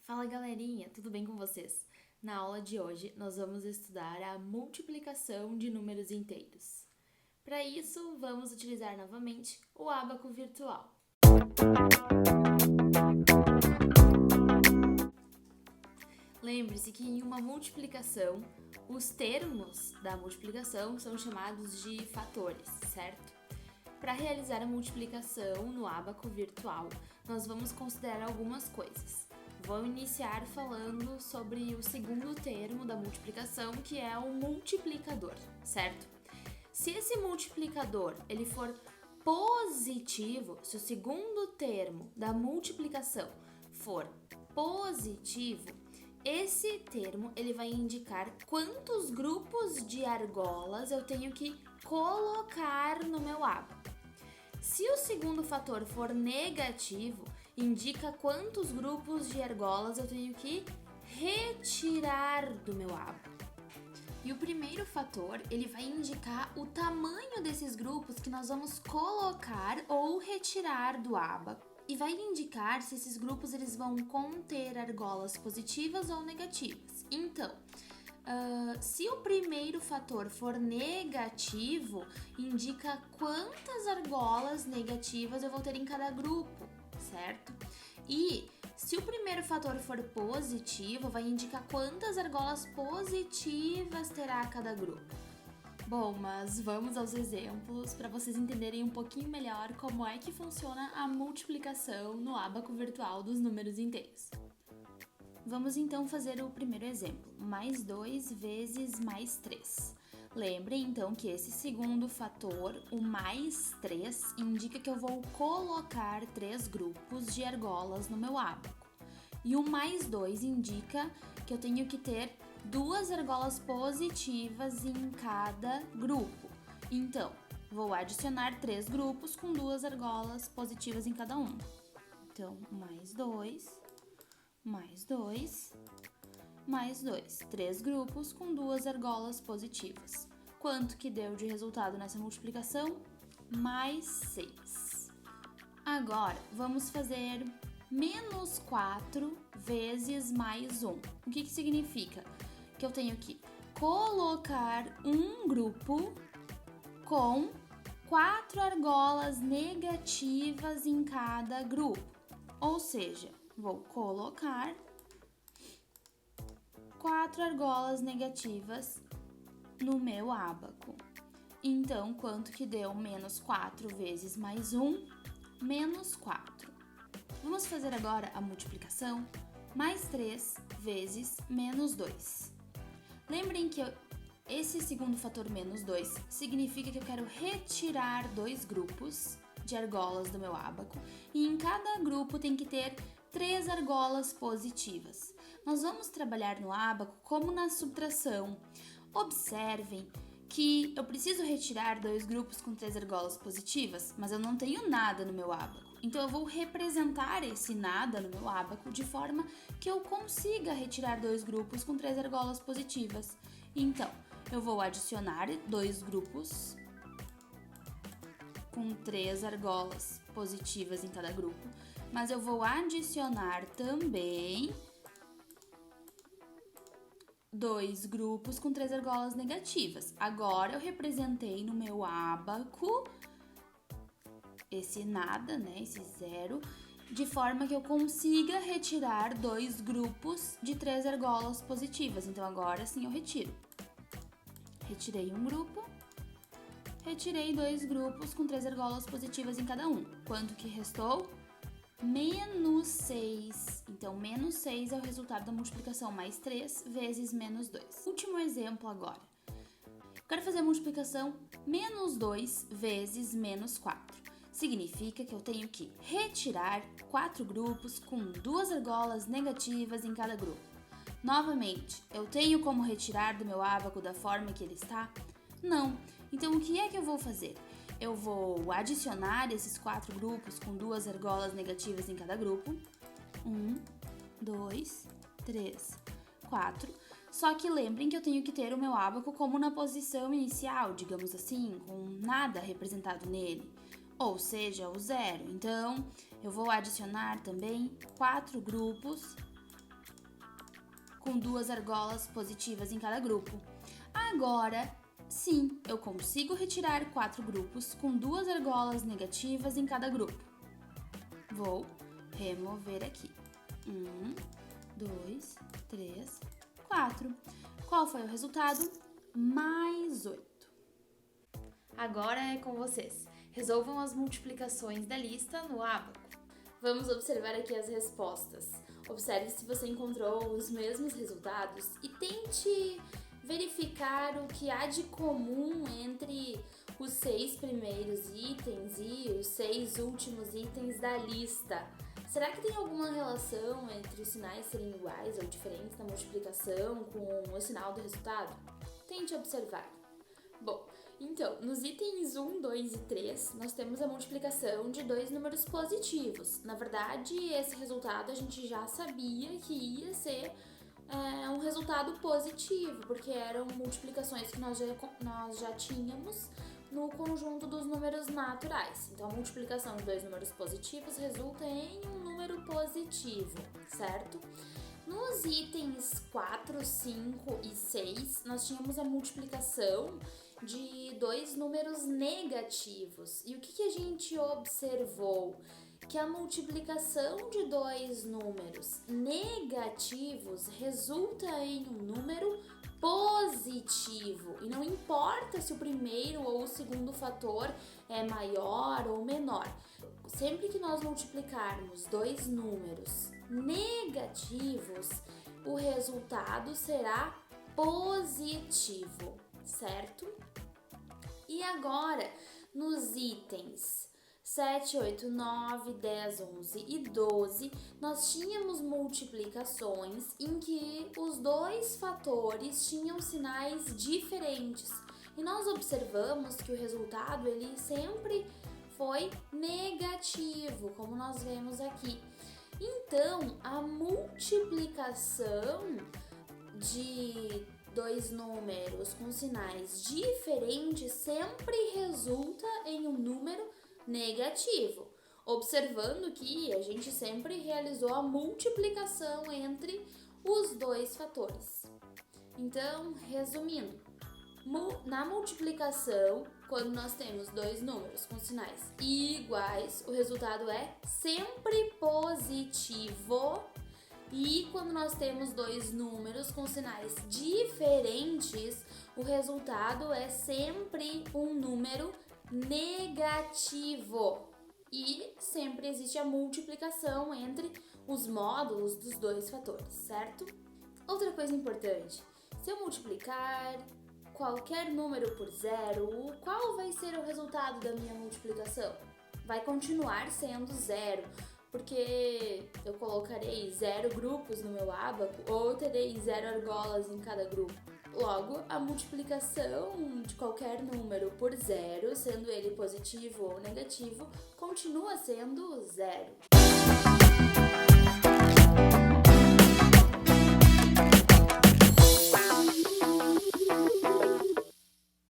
Fala galerinha, tudo bem com vocês? Na aula de hoje nós vamos estudar a multiplicação de números inteiros. Para isso, vamos utilizar novamente o ábaco virtual. Lembre-se que em uma multiplicação, os termos da multiplicação são chamados de fatores, certo? Para realizar a multiplicação no ábaco virtual, nós vamos considerar algumas coisas. Vou iniciar falando sobre o segundo termo da multiplicação, que é o multiplicador, certo? Se esse multiplicador ele for positivo, se o segundo termo da multiplicação for positivo, esse termo ele vai indicar quantos grupos de argolas eu tenho que colocar no meu ábaco. Se o segundo fator for negativo, indica quantos grupos de argolas eu tenho que retirar do meu ábaco. E o primeiro fator, ele vai indicar o tamanho desses grupos que nós vamos colocar ou retirar do ábaco. E vai indicar se esses grupos eles vão conter argolas positivas ou negativas. Então, se o primeiro fator for negativo, indica quantas argolas negativas eu vou ter em cada grupo, certo? E se o primeiro fator for positivo, vai indicar quantas argolas positivas terá cada grupo. Bom, mas vamos aos exemplos para vocês entenderem um pouquinho melhor como é que funciona a multiplicação no ábaco virtual dos números inteiros. Vamos então fazer o primeiro exemplo, mais 2 vezes mais 3. Lembrem então que esse segundo fator, o mais 3, indica que eu vou colocar 3 grupos de argolas no meu ábaco. E o mais 2 indica que eu tenho que ter 2 argolas positivas em cada grupo. Então, vou adicionar 3 grupos com 2 argolas positivas em cada um. Então, mais 2, mais 2, mais 2. 3 grupos com 2 argolas positivas. Quanto que deu de resultado nessa multiplicação? Mais 6. Agora, vamos fazer menos 4 vezes mais 1. O que significa? Que eu tenho que colocar um grupo com 4 argolas negativas em cada grupo. Ou seja, vou colocar 4 argolas negativas no meu ábaco. Então, quanto que deu menos 4 vezes mais 1? Menos 4. Vamos fazer agora a multiplicação. Mais 3 vezes menos 2. Lembrem que esse segundo fator menos 2 significa que eu quero retirar 2 grupos de argolas do meu ábaco e em cada grupo tem que ter 3 argolas positivas. Nós vamos trabalhar no ábaco como na subtração. Observem que eu preciso retirar 2 grupos com 3 argolas positivas, mas eu não tenho nada no meu ábaco. Então eu vou representar esse nada no meu ábaco de forma que eu consiga retirar 2 grupos com 3 argolas positivas. Então, eu vou adicionar 2 grupos com 3 argolas positivas em cada grupo, mas eu vou adicionar também 2 grupos com 3 argolas negativas. Agora eu representei no meu ábaco esse nada, né, esse zero, de forma que eu consiga retirar 2 grupos de 3 argolas positivas. Então agora sim eu retiro. Retirei um grupo, retirei 2 grupos com 3 argolas positivas em cada um. Quanto que restou? Menos 6. Então, menos 6 é o resultado da multiplicação, mais 3 vezes menos 2. Último exemplo agora. Quero fazer a multiplicação menos 2 vezes menos 4. Significa que eu tenho que retirar 4 grupos com 2 argolas negativas em cada grupo. Novamente, eu tenho como retirar do meu ábaco da forma que ele está? Não. Então, o que é que eu vou fazer? Eu vou adicionar esses 4 grupos com 2 argolas negativas em cada grupo. 1, 2, 3, 4. Só que lembrem que eu tenho que ter o meu ábaco como na posição inicial, digamos assim, com nada representado nele. Ou seja, o zero. Então, eu vou adicionar também 4 grupos com 2 argolas positivas em cada grupo. Agora, sim, eu consigo retirar 4 grupos com 2 argolas negativas em cada grupo. Vou remover aqui. 1, 2, 3, 4. Qual foi o resultado? Mais 8. Agora é com vocês. Resolvam as multiplicações da lista no ábaco. Vamos observar aqui as respostas. Observe se você encontrou os mesmos resultados e tente verificar o que há de comum entre os 6 primeiros itens e os 6 últimos itens da lista. Será que tem alguma relação entre os sinais serem iguais ou diferentes na multiplicação com o sinal do resultado? Tente observar. Bom, então, nos itens 1, 2 e 3, nós temos a multiplicação de 2 números positivos. Na verdade, esse resultado a gente já sabia que ia ser um resultado positivo, porque eram multiplicações que nós já tínhamos no conjunto dos números naturais. Então, a multiplicação de 2 números positivos resulta em um número positivo, certo? Nos itens 4, 5 e 6, nós tínhamos a multiplicação de 2 números negativos. E o que a gente observou? Que a multiplicação de 2 números negativos resulta em um número positivo. E não importa se o primeiro ou o segundo fator é maior ou menor. Sempre que nós multiplicarmos 2 números negativos, o resultado será positivo, certo? E agora, nos itens 7, 8, 9, 10, 11 e 12, nós tínhamos multiplicações em que os 2 fatores tinham sinais diferentes. E nós observamos que o resultado ele sempre foi negativo, como nós vemos aqui. Então, a multiplicação de 2 números com sinais diferentes sempre resulta em um número negativo, observando que a gente sempre realizou a multiplicação entre os 2 fatores. Então, resumindo, na multiplicação, quando nós temos 2 números com sinais iguais, o resultado é sempre positivo. E quando nós temos 2 números com sinais diferentes, o resultado é sempre um número negativo. E sempre existe a multiplicação entre os módulos dos 2 fatores, certo? Outra coisa importante, se eu multiplicar qualquer número por 0, qual vai ser o resultado da minha multiplicação? Vai continuar sendo 0, porque eu colocarei 0 grupos no meu ábaco ou terei 0 argolas em cada grupo. Logo, a multiplicação de qualquer número por 0, sendo ele positivo ou negativo, continua sendo 0.